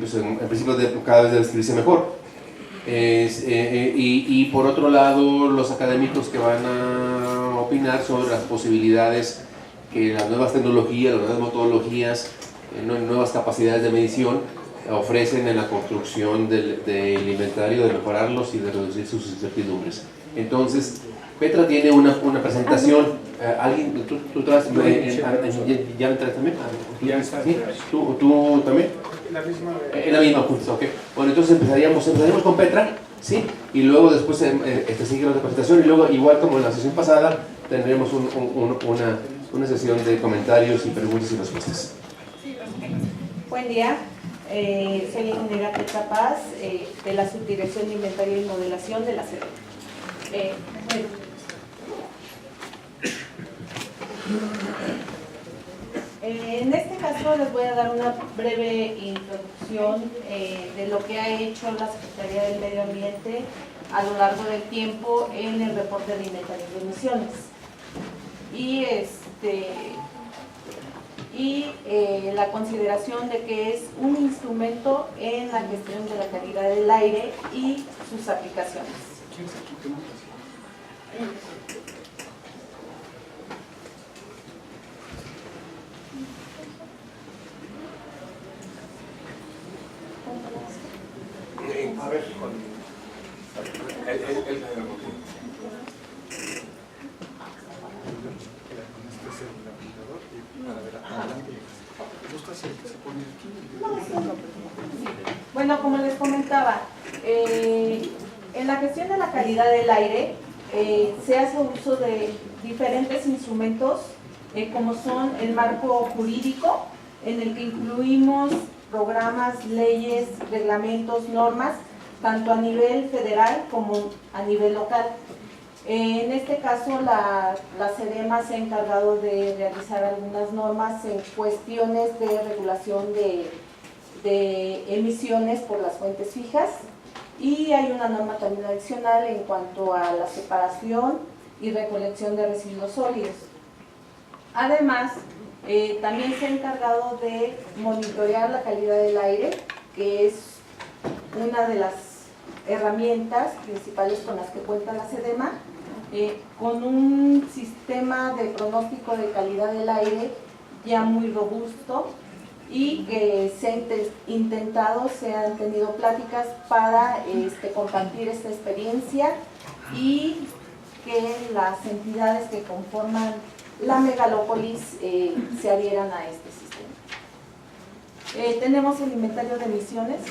pues en principio cada vez debe escribirse mejor. Y por otro lado, los académicos que van a opinar sobre las posibilidades que las nuevas tecnologías, las nuevas metodologías, nuevas capacidades de medición ofrecen en la construcción del inventario, de mejorarlos y de reducir sus incertidumbres. Entonces, Petra tiene una presentación. ¿Alguien? ¿Tú traes? ¿Ya entraste también? Ya está. ¿Sí? ¿Tú también? En la misma curso, ok. Bueno, entonces empezaríamos con Petra, ¿sí? Y luego después sigue la presentación y luego, igual como en la sesión pasada, tendremos una sesión de comentarios y preguntas y respuestas. Buen día. Soy ingeniera Petra Paz, de la Subdirección de Inventario y Modelación de la SEDEM. En este caso les voy a dar una breve introducción de lo que ha hecho la Secretaría del Medio Ambiente a lo largo del tiempo en el reporte de inventario de emisiones. La consideración de que es un instrumento en la gestión de la calidad del aire y sus aplicaciones. A ver, Bueno, como les comentaba, en la gestión de la calidad del aire se hace uso de diferentes instrumentos como son el marco jurídico, en el que incluimos programas, leyes, reglamentos, normas, tanto a nivel federal como a nivel local. En este caso, la SEDEMA se ha encargado de realizar algunas normas en cuestiones de regulación de emisiones por las fuentes fijas, y hay una norma también adicional en cuanto a la separación y recolección de residuos sólidos. Además, también se ha encargado de monitorear la calidad del aire, que es una de las herramientas principales con las que cuenta la SEDEMA, con un sistema de pronóstico de calidad del aire ya muy robusto, y que se han tenido pláticas para compartir esta experiencia y que las entidades que conforman la megalópolis se adhieran a este sistema. Tenemos el inventario de emisiones,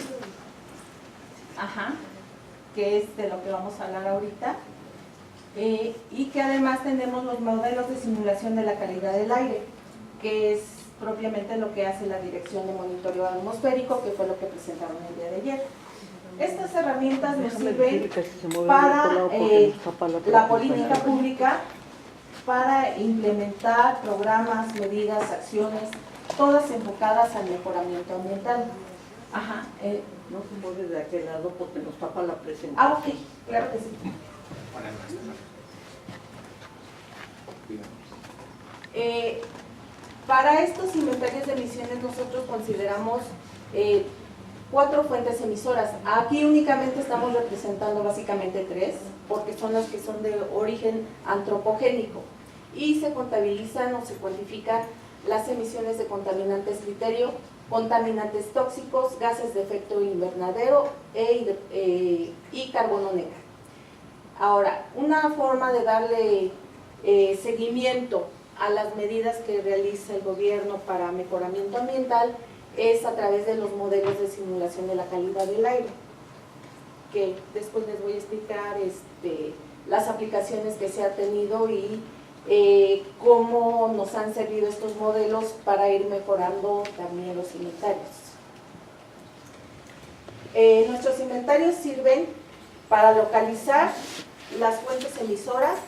que es de lo que vamos a hablar ahorita, y que además tenemos los modelos de simulación de la calidad del aire, que es propiamente lo que hace la Dirección de Monitoreo Atmosférico, que fue lo que presentaron el día de ayer. Estas herramientas nos sirven para la política pública, para implementar programas, medidas, acciones, todas enfocadas al mejoramiento ambiental. No se mueve de aquel lado porque nos tapa la presentación. Ok, claro que sí. Para estos inventarios de emisiones nosotros consideramos 4 fuentes emisoras. Aquí únicamente estamos representando básicamente 3, porque son las que son de origen antropogénico, y se contabilizan o se cuantifican las emisiones de contaminantes criterio, contaminantes tóxicos, gases de efecto invernadero y carbono negro. Ahora, una forma de darle seguimiento a las medidas que realiza el gobierno para mejoramiento ambiental es a través de los modelos de simulación de la calidad del aire, que después les voy a explicar las aplicaciones que se ha tenido y cómo nos han servido estos modelos para ir mejorando también los inventarios. Nuestros inventarios sirven para localizar las fuentes emisoras,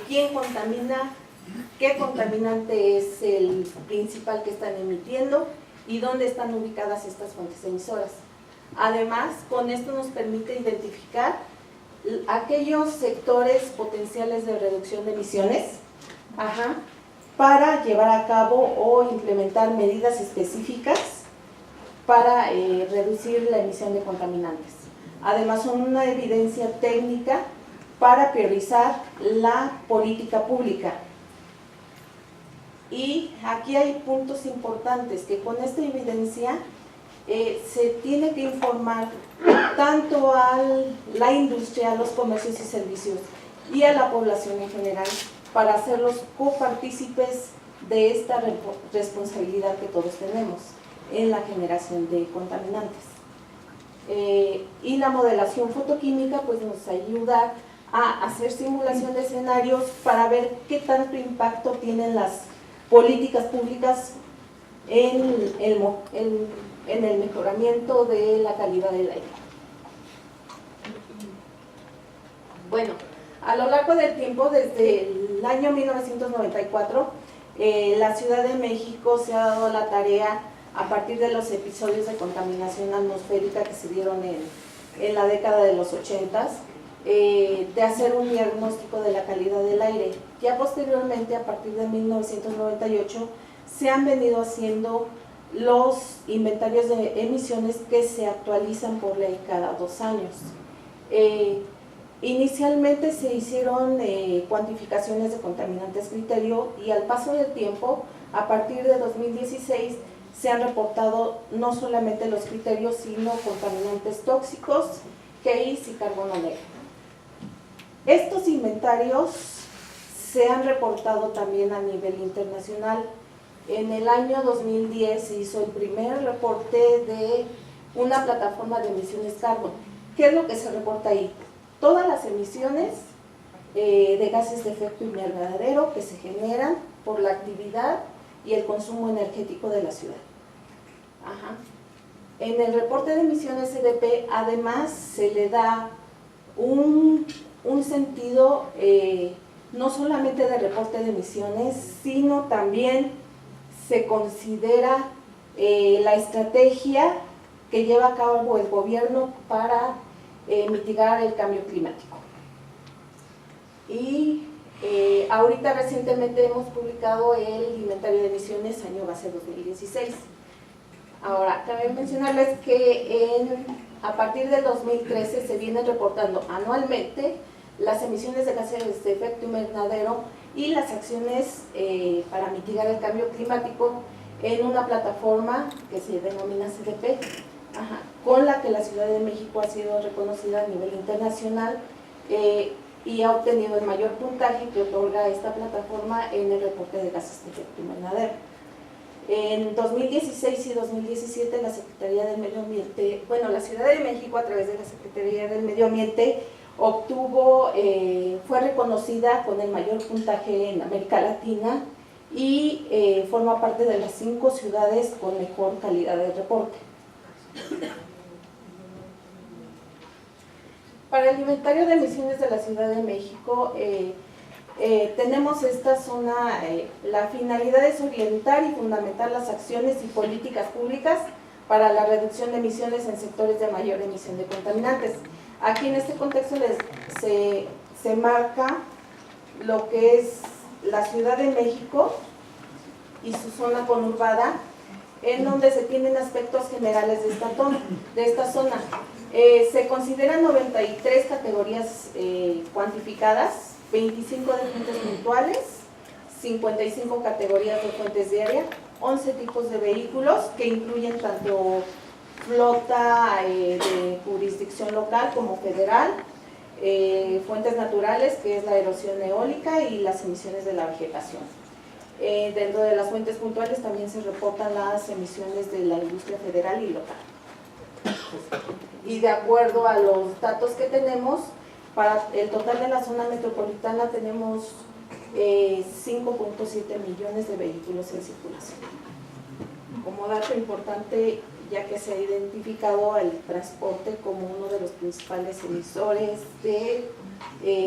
quién contamina, qué contaminante es el principal que están emitiendo y dónde están ubicadas estas fuentes emisoras. Además, con esto nos permite identificar aquellos sectores potenciales de reducción de emisiones para llevar a cabo o implementar medidas específicas para reducir la emisión de contaminantes. Además, son una evidencia técnica para priorizar la política pública. Y aquí hay puntos importantes que con esta evidencia se tiene que informar tanto a la industria, a los comercios y servicios y a la población en general para hacerlos copartícipes de esta responsabilidad que todos tenemos en la generación de contaminantes. Y la modelación fotoquímica pues nos ayuda a hacer simulación de escenarios para ver qué tanto impacto tienen las políticas públicas en el mejoramiento de la calidad del aire. Bueno, a lo largo del tiempo, desde el año 1994, la Ciudad de México se ha dado la tarea, a partir de los episodios de contaminación atmosférica que se dieron en la década de los 80s, de hacer un diagnóstico de la calidad del aire. Ya posteriormente, a partir de 1998, se han venido haciendo los inventarios de emisiones que se actualizan por ley cada 2 años. Inicialmente se hicieron cuantificaciones de contaminantes criterio y al paso del tiempo, a partir de 2016, se han reportado no solamente los criterios, sino contaminantes tóxicos, GEIS y carbono negro. Estos inventarios se han reportado también a nivel internacional. En el año 2010 se hizo el primer reporte de una plataforma de emisiones carbón. ¿Qué es lo que se reporta ahí? Todas las emisiones de gases de efecto invernadero que se generan por la actividad y el consumo energético de la ciudad. Ajá. En el reporte de emisiones CDP además se le da un sentido no solamente de reporte de emisiones, sino también se considera la estrategia que lleva a cabo el gobierno para mitigar el cambio climático. Y ahorita recientemente hemos publicado el inventario de emisiones año base 2016. Ahora, cabe mencionarles que a partir del 2013 se vienen reportando anualmente las emisiones de gases de efecto invernadero y las acciones para mitigar el cambio climático en una plataforma que se denomina CDP, con la que la Ciudad de México ha sido reconocida a nivel internacional y ha obtenido el mayor puntaje que otorga esta plataforma en el reporte de gases de efecto invernadero. En 2016 y 2017 la Secretaría del Medio Ambiente, bueno, la Ciudad de México a través de la Secretaría del Medio Ambiente fue reconocida con el mayor puntaje en América Latina y forma parte de las 5 ciudades con mejor calidad de reporte. Para el inventario de emisiones de la Ciudad de México, tenemos esta zona, la finalidad es orientar y fundamentar las acciones y políticas públicas para la reducción de emisiones en sectores de mayor emisión de contaminantes. Aquí en este contexto se marca lo que es la Ciudad de México y su zona conurbada, en donde se tienen aspectos generales de esta zona. Se consideran 93 categorías cuantificadas, 25 de fuentes puntuales, 55 categorías de fuentes diarias, 11 tipos de vehículos que incluyen tanto flota de jurisdicción local como federal, fuentes naturales, que es la erosión eólica y las emisiones de la vegetación. Dentro de las fuentes puntuales también se reportan las emisiones de la industria federal y local. Y de acuerdo a los datos que tenemos, para el total de la zona metropolitana tenemos 5.7 millones de vehículos en circulación. Como dato importante, ya que se ha identificado el transporte como uno de los principales emisores de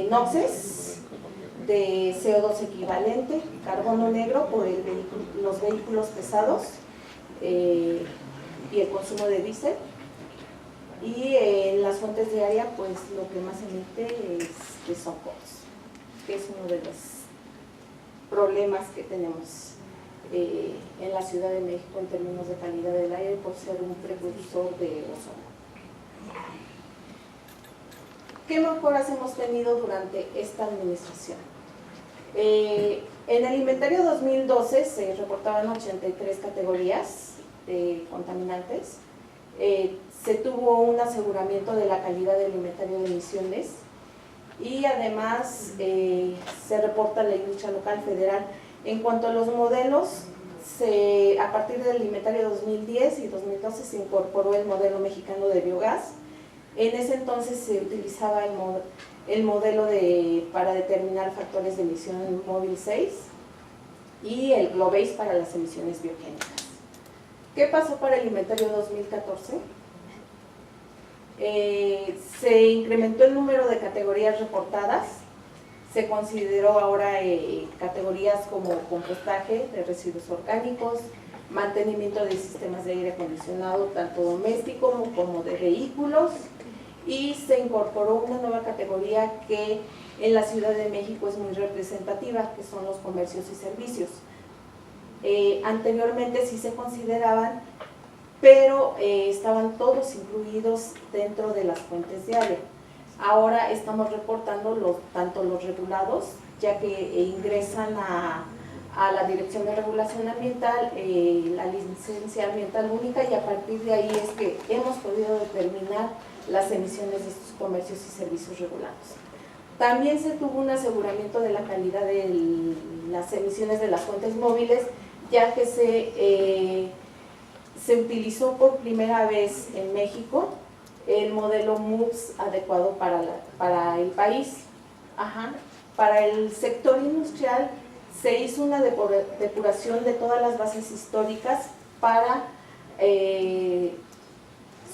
NOxes, de CO2 equivalente, carbono negro por los vehículos pesados y el consumo de diésel. Y en las fuentes diarias, pues lo que más emite es SOCOS, que es uno de los problemas que tenemos en la Ciudad de México en términos de calidad del aire por ser un precursor de ozono. ¿Qué mejoras hemos tenido durante esta administración? En el inventario 2012 se reportaban 83 categorías de contaminantes. Se tuvo un aseguramiento de la calidad del inventario de emisiones y además se reporta la industria local federal. En cuanto a los modelos, a partir del inventario 2010 y 2012 se incorporó el modelo mexicano de biogás. En ese entonces se utilizaba el modelo para determinar factores de emisión móvil 6 y el GloBase para las emisiones biogénicas. ¿Qué pasó para el inventario 2014? Se incrementó el número de categorías reportadas, se consideró ahora categorías como compostaje de residuos orgánicos, mantenimiento de sistemas de aire acondicionado tanto doméstico como de vehículos, y se incorporó una nueva categoría que en la Ciudad de México es muy representativa, que son los comercios y servicios. Anteriormente sí se consideraban, pero estaban todos incluidos dentro de las fuentes de área. Ahora estamos reportando tanto los regulados, ya que ingresan a la Dirección de Regulación Ambiental, la licencia ambiental única, y a partir de ahí es que hemos podido determinar las emisiones de estos comercios y servicios regulados. También se tuvo un aseguramiento de la calidad de las emisiones de las fuentes móviles, ya que se utilizó por primera vez en México el modelo MUPS adecuado para el país. Para el sector industrial se hizo una depuración de todas las bases históricas para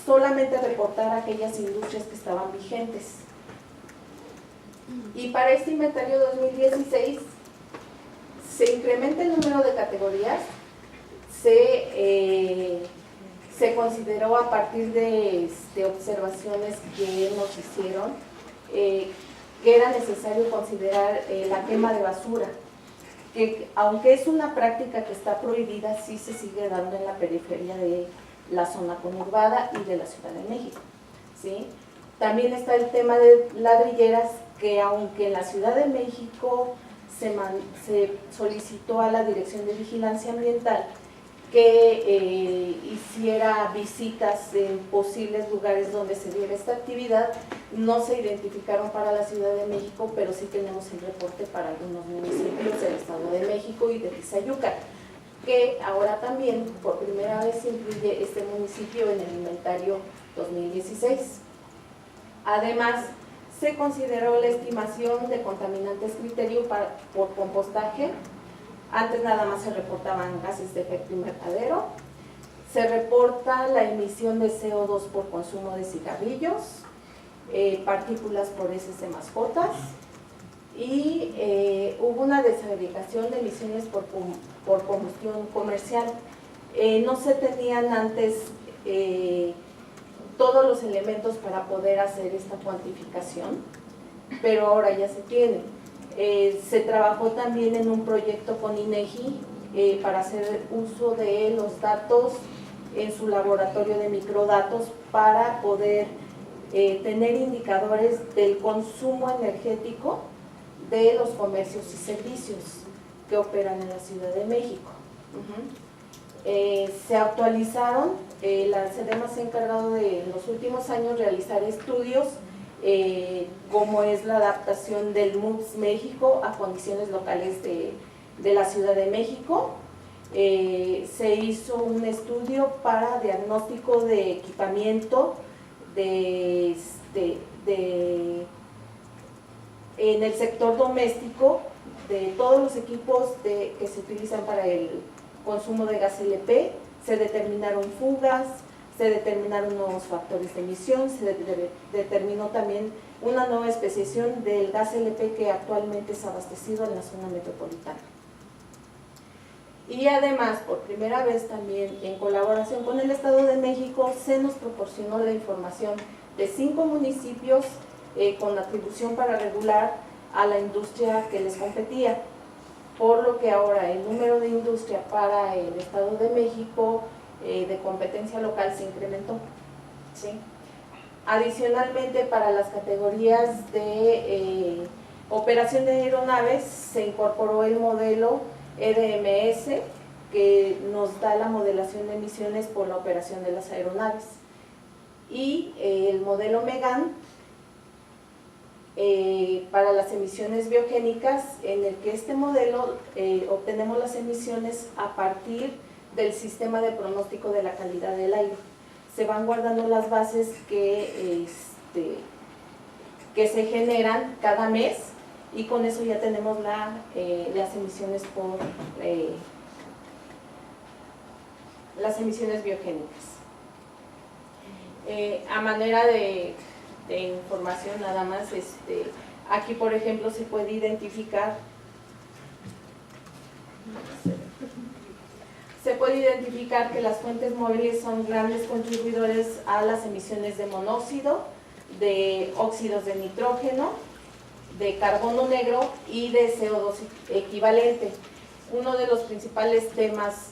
solamente reportar aquellas industrias que estaban vigentes. Y para este inventario 2016 se incrementa el número de categorías, se consideró a partir de observaciones que nos hicieron que era necesario considerar la quema de basura, que aunque es una práctica que está prohibida, sí se sigue dando en la periferia de la zona conurbada y de la Ciudad de México, ¿sí? También está el tema de ladrilleras, que aunque en la Ciudad de México se solicitó a la Dirección de Vigilancia Ambiental que hiciera visitas en posibles lugares donde se diera esta actividad, no se identificaron para la Ciudad de México, pero sí tenemos el reporte para algunos municipios del Estado de México y de Tizayuca, que ahora también por primera vez se incluye este municipio en el inventario 2016. Además, se consideró la estimación de contaminantes criterio por compostaje. Antes nada más se reportaban gases de efecto invernadero. Se reporta la emisión de CO2 por consumo de cigarrillos, partículas por heces de mascotas, y hubo una desagregación de emisiones por combustión comercial. No se tenían antes todos los elementos para poder hacer esta cuantificación, pero ahora ya se tiene. Se trabajó también en un proyecto con INEGI para hacer uso de los datos en su laboratorio de microdatos para poder tener indicadores del consumo energético de los comercios y servicios que operan en la Ciudad de México. Se actualizaron, la SEDEMA se ha encargado de en los últimos años realizar estudios como es la adaptación del MUPS México a condiciones locales de la Ciudad de México. Se hizo un estudio para diagnóstico de equipamiento en el sector doméstico de todos los equipos que se utilizan para el consumo de gas LP. Se determinaron fugas, se determinaron nuevos factores de emisión, se determinó también una nueva especiación del gas LP que actualmente es abastecido en la zona metropolitana. Y además, por primera vez también, en colaboración con el Estado de México, se nos proporcionó la información de 5 municipios con atribución para regular a la industria que les competía. por lo que ahora el número de industria para el Estado de México de competencia local se incrementó, ¿sí? Adicionalmente, para las categorías de operación de aeronaves se incorporó el modelo EDMS, que nos da la modelación de emisiones por la operación de las aeronaves, y el modelo MEGAN para las emisiones biogénicas, en el que este modelo obtenemos las emisiones a partir del sistema de pronóstico de la calidad del aire. Se van guardando las bases que se generan cada mes, y con eso ya tenemos las emisiones por las emisiones biogénicas. A manera de información nada más, aquí por ejemplo se puede identificar que las fuentes móviles son grandes contribuidores a las emisiones de monóxido, de óxidos de nitrógeno, de carbono negro y de CO2 equivalente. Uno de los principales temas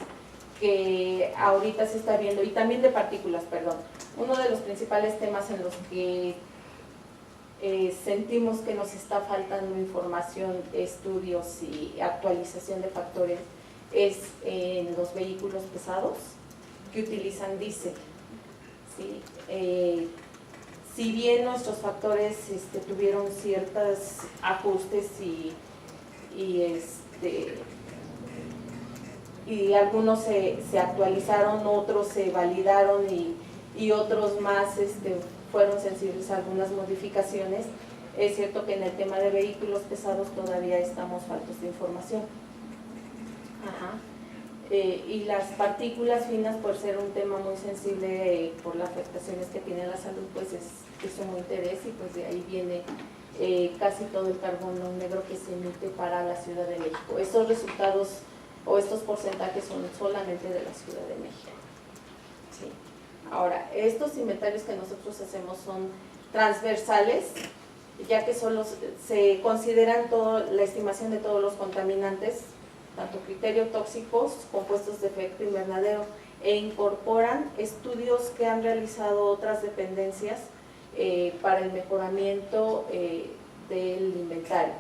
que ahorita se está viendo, y también de partículas, perdón, uno de los principales temas en los que sentimos que nos está faltando información, estudios y actualización de factores es en los vehículos pesados que utilizan diésel, ¿sí? Si bien nuestros factores tuvieron ciertos ajustes y algunos se actualizaron, otros se validaron y otros más fueron sensibles a algunas modificaciones, es cierto que en el tema de vehículos pesados todavía estamos faltos de información. Ajá. Y las partículas finas, por ser un tema muy sensible por las afectaciones que tiene la salud, pues es de sumo interés, y pues de ahí viene casi todo el carbono negro que se emite para la Ciudad de México. Estos resultados o estos porcentajes son solamente de la Ciudad de México, ¿sí? Ahora, estos inventarios que nosotros hacemos son transversales, ya que solo se consideran la estimación de todos los contaminantes, tanto criterios tóxicos, compuestos de efecto invernadero, e incorporan estudios que han realizado otras dependencias para el mejoramiento del inventario.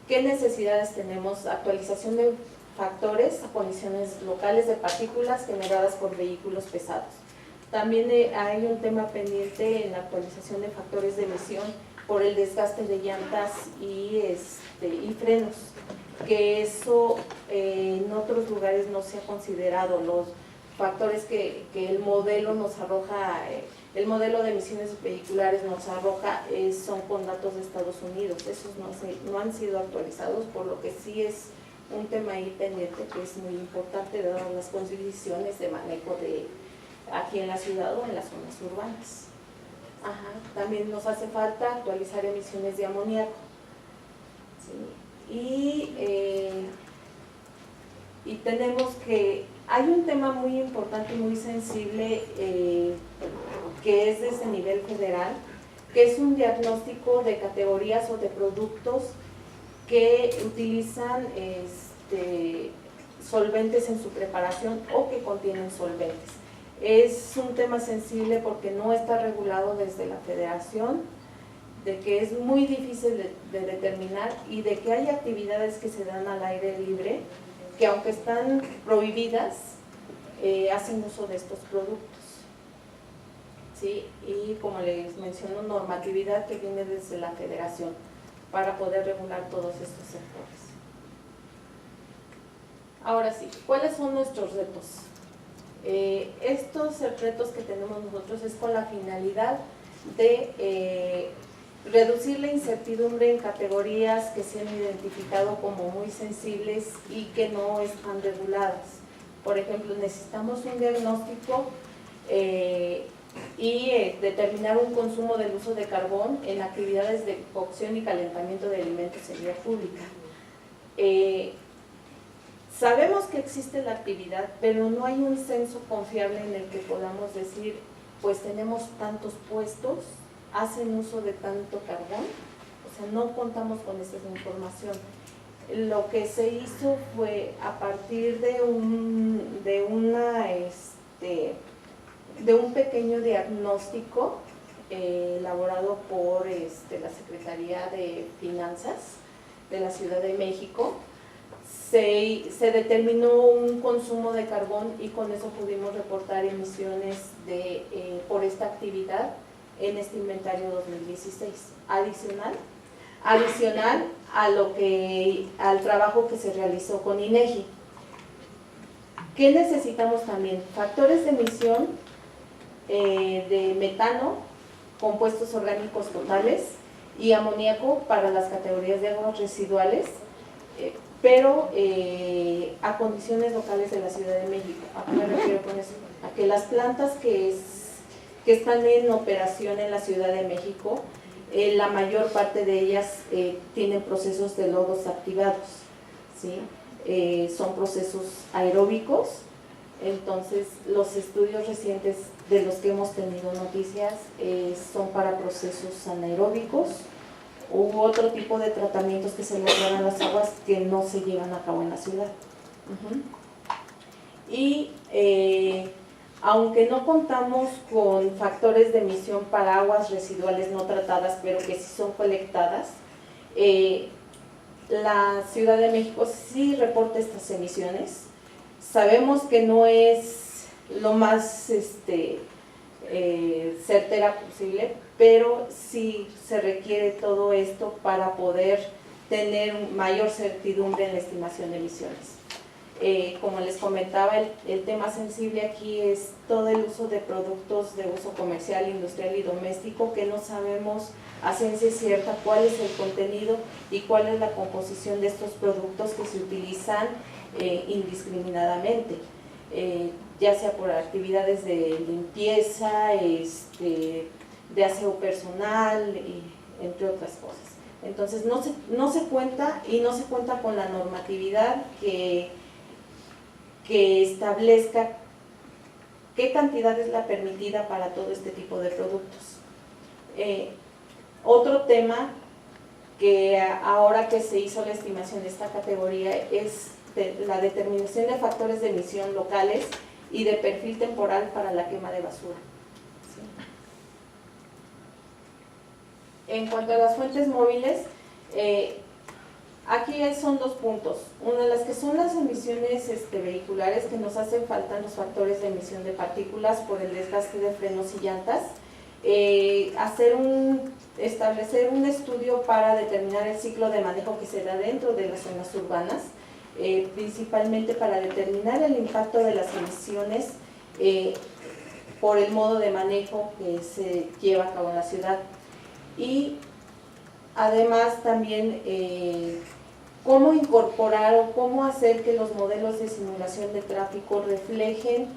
¿Qué necesidades tenemos? Actualización de factores a condiciones locales de partículas generadas por vehículos pesados. También hay un tema pendiente en la actualización de factores de emisión por el desgaste de llantas y frenos, que eso en otros lugares no se ha considerado. Los factores que el modelo nos arroja, el modelo de emisiones vehiculares nos arroja, son con datos de Estados Unidos. Esos no han sido actualizados, por lo que sí es un tema ahí pendiente que es muy importante dadas las condiciones de manejo aquí en la ciudad o en las zonas urbanas. Ajá. También nos hace falta actualizar emisiones de amoníaco, ¿sí? Y tenemos que, hay un tema muy importante y muy sensible que es desde nivel federal, que es un diagnóstico de categorías o de productos que utilizan solventes en su preparación o que contienen solventes. Es un tema sensible porque no está regulado desde la federación, de que es muy difícil de determinar, y de que hay actividades que se dan al aire libre que, aunque están prohibidas, hacen uso de estos productos, ¿sí? Y como les menciono, normatividad que viene desde la federación para poder regular todos estos sectores. Ahora sí, ¿cuáles son nuestros retos? Estos retos que tenemos nosotros es con la finalidad de reducir la incertidumbre en categorías que se han identificado como muy sensibles y que no están reguladas. Por ejemplo, necesitamos un diagnóstico y determinar un consumo del uso de carbón en actividades de cocción y calentamiento de alimentos en vía pública. Sabemos que existe la actividad, pero no hay un censo confiable en el que podamos decir, pues tenemos tantos puestos, hacen uso de tanto carbón, o sea, no contamos con esa información. lo que se hizo fue a partir de un pequeño diagnóstico elaborado por la Secretaría de Finanzas de la Ciudad de México. Se determinó un consumo de carbón y con eso pudimos reportar emisiones por esta actividad en este inventario 2016, adicional al trabajo que se realizó con INEGI. ¿Qué necesitamos también? Factores de emisión de metano, compuestos orgánicos totales y amoníaco para las categorías de aguas residuales, pero a condiciones locales de la Ciudad de México. ¿A qué me refiero con eso? A que las plantas que están en operación en la Ciudad de México, la mayor parte de ellas tienen procesos de lodos activados, ¿sí? Son procesos aeróbicos. Entonces los estudios recientes de los que hemos tenido noticias son para procesos anaeróbicos u otro tipo de tratamientos que se logran a las aguas que no se llevan a cabo en la ciudad. Y aunque no contamos con factores de emisión para aguas residuales no tratadas, pero que sí son colectadas, la Ciudad de México sí reporta estas emisiones. Sabemos que no es lo más certera posible, pero sí se requiere todo esto para poder tener mayor certidumbre en la estimación de emisiones. Como les comentaba, el tema sensible aquí es todo el uso de productos de uso comercial, industrial y doméstico que no sabemos a ciencia cierta cuál es el contenido y cuál es la composición de estos productos que se utilizan indiscriminadamente, ya sea por actividades de limpieza, de aseo personal, entre otras cosas. Entonces no se cuenta con la normatividad que establezca qué cantidad es la permitida para todo este tipo de productos. Otro tema que ahora que se hizo la estimación de esta categoría es la determinación de factores de emisión locales y de perfil temporal para la quema de basura. ¿Sí? En cuanto a las fuentes móviles, aquí son dos puntos. Una de las que son las emisiones vehiculares, que nos hacen falta los factores de emisión de partículas por el desgaste de frenos y llantas. Establecer un estudio para determinar el ciclo de manejo que se da dentro de las zonas urbanas, principalmente para determinar el impacto de las emisiones por el modo de manejo que se lleva a cabo en la ciudad. Y además también cómo incorporar o cómo hacer que los modelos de simulación de tráfico reflejen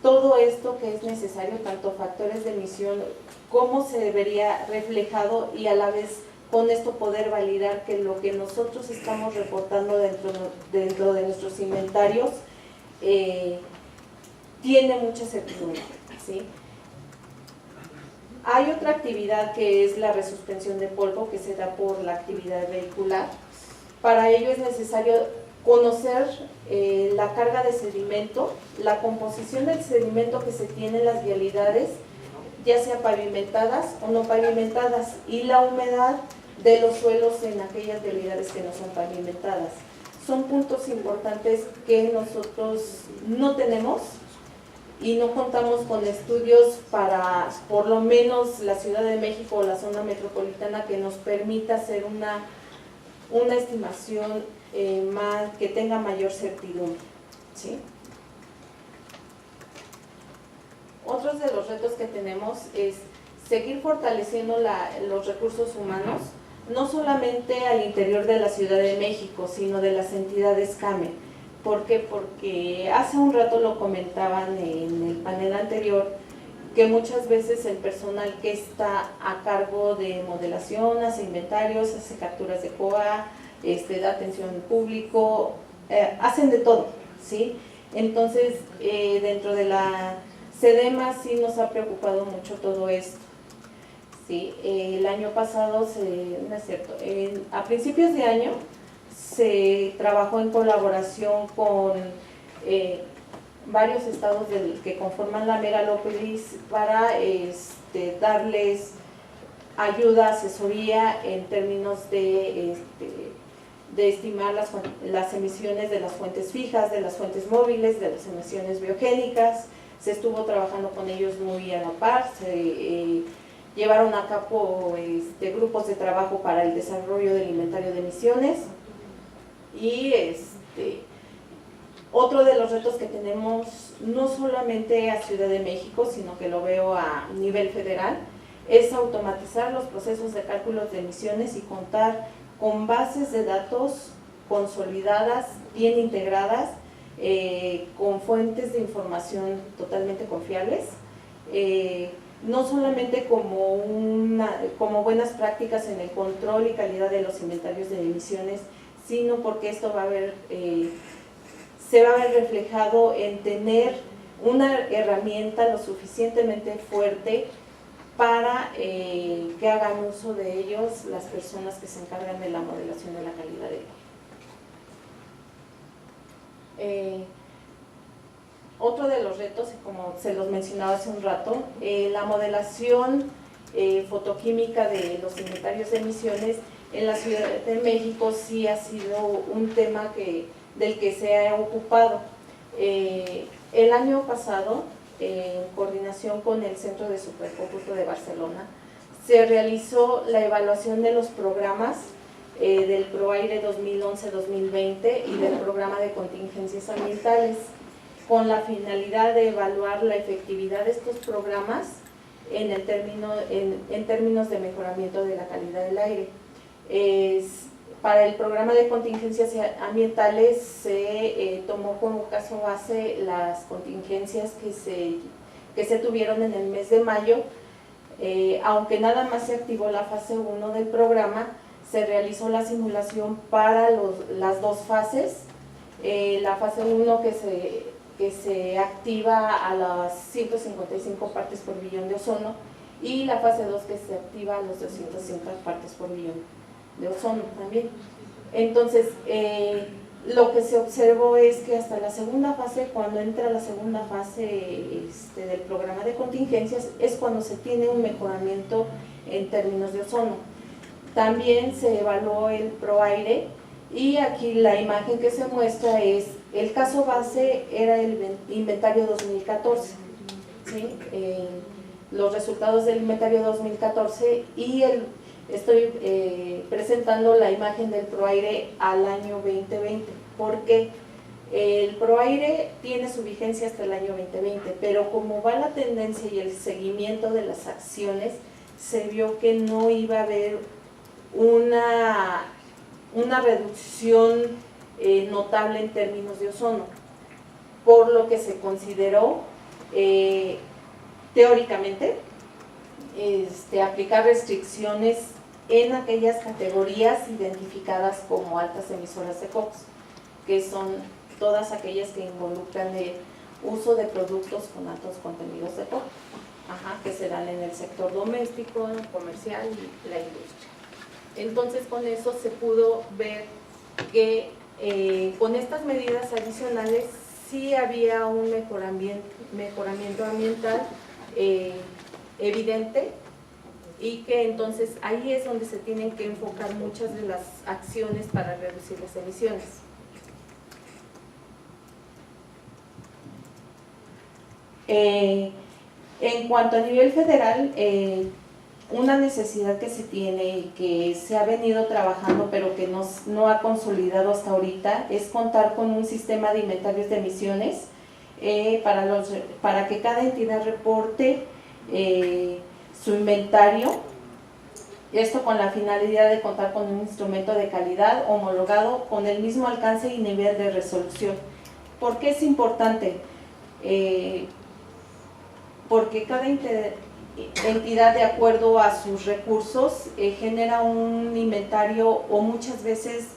todo esto que es necesario, tanto factores de emisión, cómo se vería reflejado y a la vez con esto poder validar que lo que nosotros estamos reportando dentro de nuestros inventarios tiene mucha certidumbre, ¿sí? Hay otra actividad que es la resuspensión de polvo que se da por la actividad vehicular. Para ello es necesario conocer la carga de sedimento, la composición del sedimento que se tiene en las vialidades, ya sea pavimentadas o no pavimentadas, y la humedad de los suelos en aquellas vialidades que no son pavimentadas. Son puntos importantes que nosotros no tenemos y no contamos con estudios para, por lo menos la Ciudad de México o la zona metropolitana, que nos permita hacer una estimación que tenga mayor certidumbre, ¿sí? Otros de los retos que tenemos es seguir fortaleciendo los recursos humanos, no solamente al interior de la Ciudad de México, sino de las entidades CAME. ¿Por qué? Porque hace un rato lo comentaban en el panel anterior, que muchas veces el personal que está a cargo de modelación, hace inventarios, hace capturas de COA, da atención al público, hacen de todo, ¿sí? Entonces, dentro de la SEDEMA sí nos ha preocupado mucho todo esto, Sí, el año pasado, no es cierto, a principios de año se trabajó en colaboración con varios estados que conforman la megalópolis para darles ayuda, asesoría en términos de estimar las emisiones de las fuentes fijas, de las fuentes móviles, de las emisiones biogénicas. Se estuvo trabajando con ellos muy a la par, se llevaron a cabo grupos de trabajo para el desarrollo del inventario de emisiones y otro de los retos que tenemos, no solamente a Ciudad de México, sino que lo veo a nivel federal, es automatizar los procesos de cálculos de emisiones y contar con bases de datos consolidadas, bien integradas, con fuentes de información totalmente confiables, no solamente como buenas prácticas en el control y calidad de los inventarios de emisiones, sino porque esto se va a ver reflejado en tener una herramienta lo suficientemente fuerte para que hagan uso de ellos las personas que se encargan de la modelación de la calidad del aire. Otro de los retos, como se los mencionaba hace un rato, la modelación fotoquímica de los inventarios de emisiones en la Ciudad de México sí ha sido un tema del que se ha ocupado. El año pasado, en coordinación con el Centro de Supercómputo de Barcelona, se realizó la evaluación de los programas del ProAire 2011-2020 y del programa de contingencias ambientales, con la finalidad de evaluar la efectividad de estos programas en términos de mejoramiento de la calidad del aire. Para el programa de contingencias ambientales se tomó como caso base las contingencias que se tuvieron en el mes de mayo. Aunque nada más se activó la fase 1 del programa, se realizó la simulación para las dos fases. La fase 1 que se activa a las 155 partes por billón de ozono y la fase 2 que se activa a los 250 partes por billón de ozono también. Entonces, lo que se observó es que hasta la segunda fase, cuando entra la segunda fase del programa de contingencias, es cuando se tiene un mejoramiento en términos de ozono. También se evaluó el ProAire y aquí la imagen que se muestra es, el caso base era el inventario 2014, ¿sí? Los resultados del inventario 2014 y estoy presentando la imagen del ProAire al año 2020, porque el ProAire tiene su vigencia hasta el año 2020, pero como va la tendencia y el seguimiento de las acciones, se vio que no iba a haber una reducción notable en términos de ozono, por lo que se consideró teóricamente aplicar restricciones en aquellas categorías identificadas como altas emisoras de COX, que son todas aquellas que involucran el uso de productos con altos contenidos de COX, que se dan en el sector doméstico, comercial y la industria. Entonces, con eso se pudo ver que con estas medidas adicionales sí había un mejoramiento ambiental evidente, y que entonces ahí es donde se tienen que enfocar muchas de las acciones para reducir las emisiones. En cuanto a nivel federal, una necesidad que se tiene y que se ha venido trabajando pero que no ha consolidado hasta ahorita es contar con un sistema de inventarios de emisiones para que cada entidad reporte su inventario, esto con la finalidad de contar con un instrumento de calidad homologado con el mismo alcance y nivel de resolución. ¿Por qué es importante? Porque cada entidad, de acuerdo a sus recursos, genera un inventario o muchas veces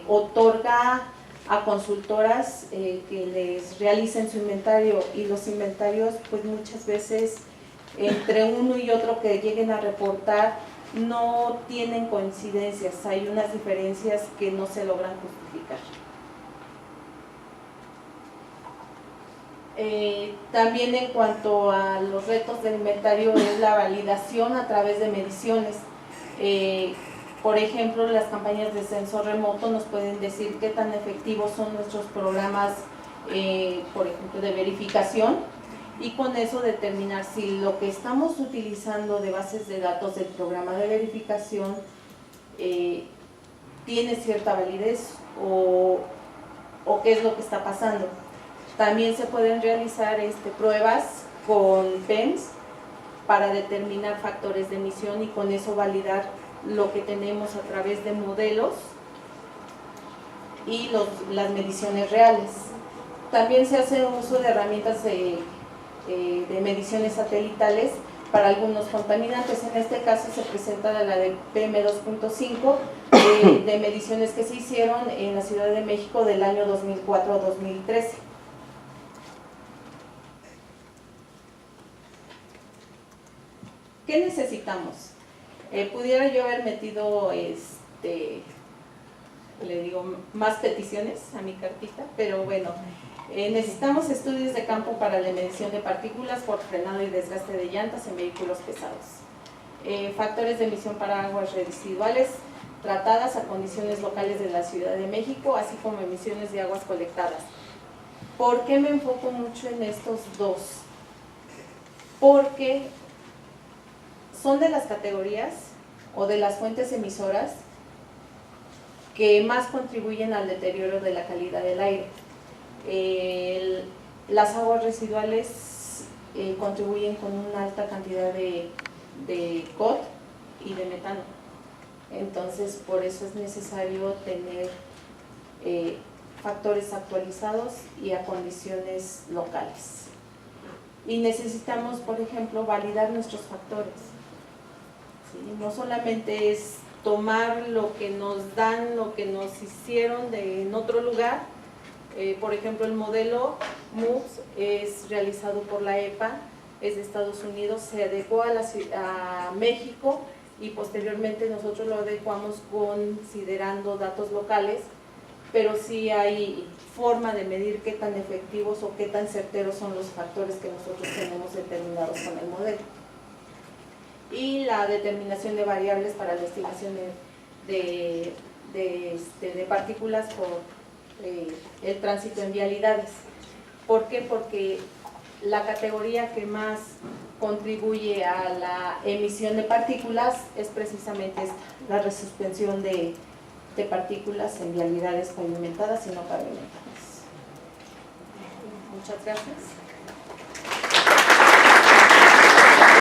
otorga a consultoras que les realicen su inventario, y los inventarios pues muchas veces entre uno y otro que lleguen a reportar no tienen coincidencias, hay unas diferencias que no se logran justificar. También en cuanto a los retos del inventario es la validación a través de mediciones. Por ejemplo, las campañas de sensor remoto nos pueden decir qué tan efectivos son nuestros programas, por ejemplo, de verificación, y con eso determinar si lo que estamos utilizando de bases de datos del programa de verificación tiene cierta validez o qué es lo que está pasando. También se pueden realizar pruebas con PEMS para determinar factores de emisión y con eso validar lo que tenemos a través de modelos y las mediciones reales. También se hace uso de herramientas de mediciones satelitales para algunos contaminantes. En este caso se presenta la de PM2.5 de mediciones que se hicieron en la Ciudad de México del año 2004 a 2013. ¿Qué necesitamos? Pudiera yo haber metido le digo, más peticiones a mi cartita, pero bueno, necesitamos estudios de campo para la medición de partículas por frenado y desgaste de llantas en vehículos pesados. Factores de emisión para aguas residuales tratadas a condiciones locales de la Ciudad de México, así como emisiones de aguas colectadas. ¿Por qué me enfoco mucho en estos dos? Porque son de las categorías o de las fuentes emisoras que más contribuyen al deterioro de la calidad del aire. Las aguas residuales contribuyen con una alta cantidad de COT y de metano. Entonces, por eso es necesario tener factores actualizados y a condiciones locales. Y necesitamos, por ejemplo, validar nuestros factores. ¿Sí? No solamente es tomar lo que nos dan, lo que nos hicieron en otro lugar. Por ejemplo, el modelo MUPS es realizado por la EPA, es de Estados Unidos, se adecuó a México y posteriormente nosotros lo adecuamos considerando datos locales, pero sí hay forma de medir qué tan efectivos o qué tan certeros son los factores que nosotros tenemos determinados con el modelo. Y la determinación de variables para la estimación de partículas por el tránsito en vialidades. ¿Por qué? Porque la categoría que más contribuye a la emisión de partículas es precisamente esta, la resuspensión de partículas en vialidades pavimentadas y no pavimentadas. Muchas gracias.